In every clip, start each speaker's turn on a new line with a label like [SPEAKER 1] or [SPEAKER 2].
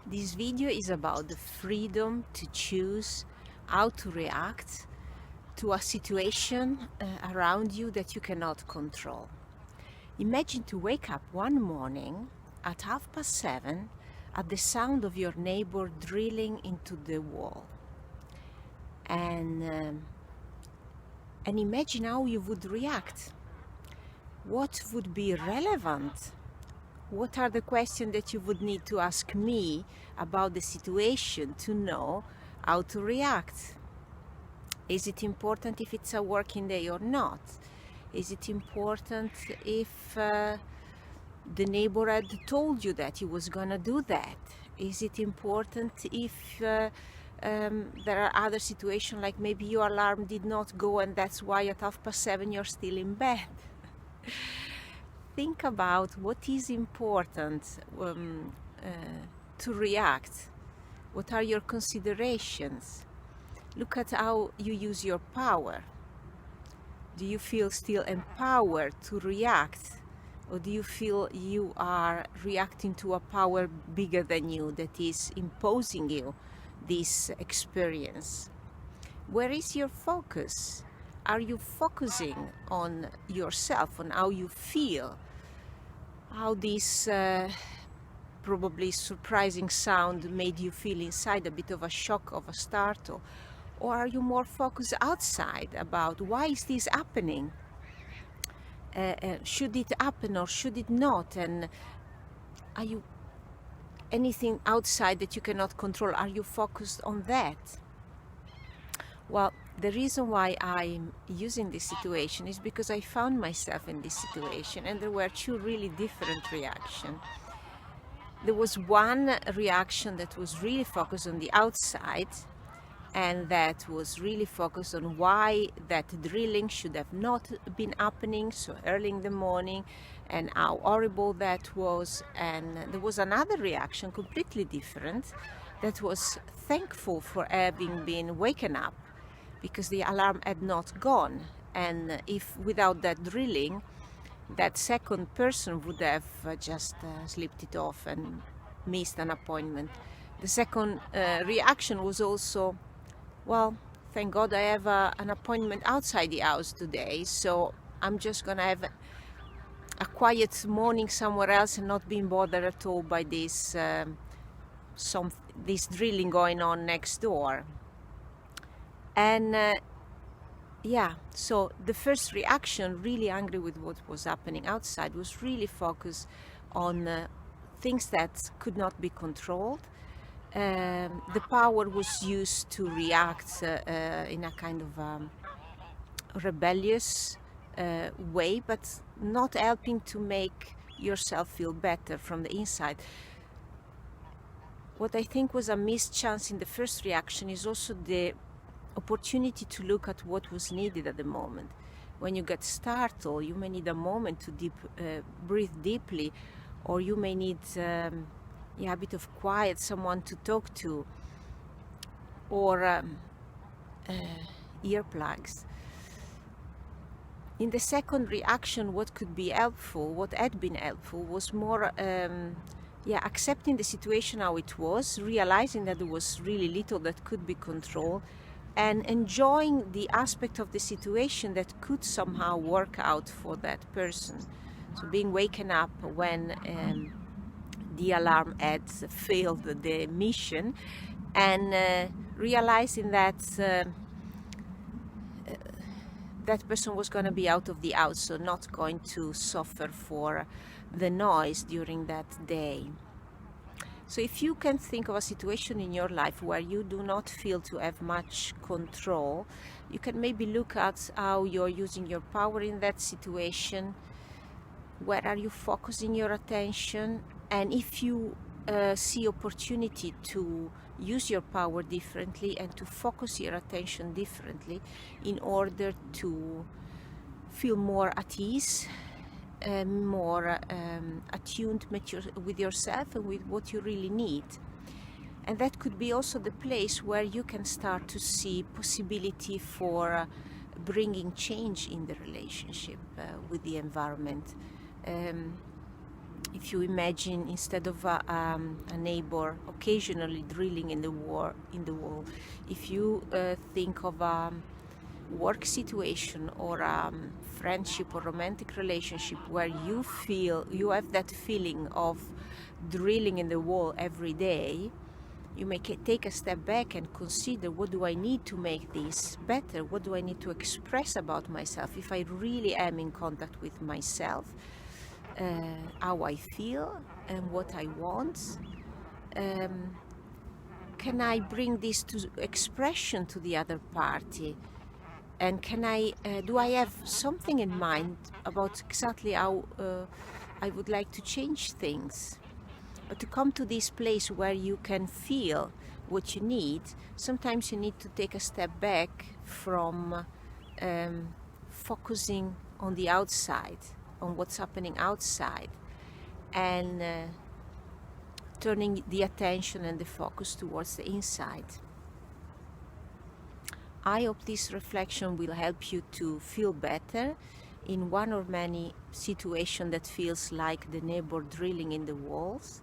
[SPEAKER 1] This video is about the freedom to choose how to react to a situation around you that you cannot control. Imagine to wake up one morning at 7:30 at the sound of your neighbor drilling into the wall. And imagine how you would react. What would be relevant? What are the questions that you would need to ask me about the situation to know how to react? Is it important if it's a working day or not? Is it important if the neighbor had told you that he was gonna do that? Is it important if there are other situations like maybe your alarm did not go and that's why at 7:30 you're still in bed? Think about what is important to react. What are your considerations? Look at how you use your power. Do you feel still empowered to react? Or do you feel you are reacting to a power bigger than you that is imposing you this experience? Where is your focus? Are you focusing on yourself, on how you feel? How this probably surprising sound made you feel inside, a bit of a shock, of a startle? Or are you more focused outside about why is this happening? Should it happen or should it not? And are you anything outside that you cannot control? Are you focused on that? Well, the reason why I'm using this situation is because I found myself in this situation and there were two really different reactions. There was one reaction that was really focused on the outside and that was really focused on why that drilling should have not been happening so early in the morning and how horrible that was. And there was another reaction, completely different, that was thankful for having been waken up because the alarm had not gone, and if without that drilling that second person would have just slipped it off and missed an appointment. The second reaction was also, well, thank God I have an appointment outside the house today, so I'm just gonna have a quiet morning somewhere else and not being bothered at all by this this drilling going on next door. And so the first reaction, really angry with what was happening outside, was really focused on things that could not be controlled. The power was used to react in a kind of rebellious way, but not helping to make yourself feel better from the inside. What I think was a missed chance in the first reaction is also the opportunity to look at what was needed at the moment. When you get startled, you may need a moment to breathe deeply, or you may need a bit of quiet, someone to talk to, or earplugs. In the second reaction, what could be helpful, what had been helpful, was more accepting the situation how it was, realizing that there was really little that could be controlled, and enjoying the aspect of the situation that could somehow work out for that person. So being waken up when the alarm had failed the mission, and realizing that that person was going to be out of the house, so not going to suffer for the noise during that day. So if you can think of a situation in your life where you do not feel to have much control, you can maybe look at how you're using your power in that situation. Where are you focusing your attention? And if you see opportunity to use your power differently and to focus your attention differently in order to feel more at ease, more attuned with yourself and with what you really need. And that could be also the place where you can start to see possibility for bringing change in the relationship with the environment. if you imagine, instead of a neighbor occasionally drilling in the wall, if you think of a work situation or a friendship or romantic relationship where you feel you have that feeling of drilling in the wall every day, you may take a step back and consider, what do I need to make this better? What do I need to express about myself if I really am in contact with myself, how I feel and what I want? Can I bring this to expression to the other party? And can I do I have something in mind about exactly how I would like to change things? But to come to this place where you can feel what you need, sometimes you need to take a step back from focusing on the outside, on what's happening outside, and turning the attention and the focus towards the inside. I hope this reflection will help you to feel better in one or many situations that feels like the neighbor drilling in the walls.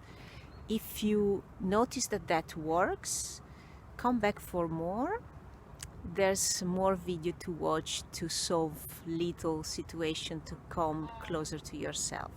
[SPEAKER 1] If you notice that that works, come back for more. There's more video to watch to solve little situation to come closer to yourself.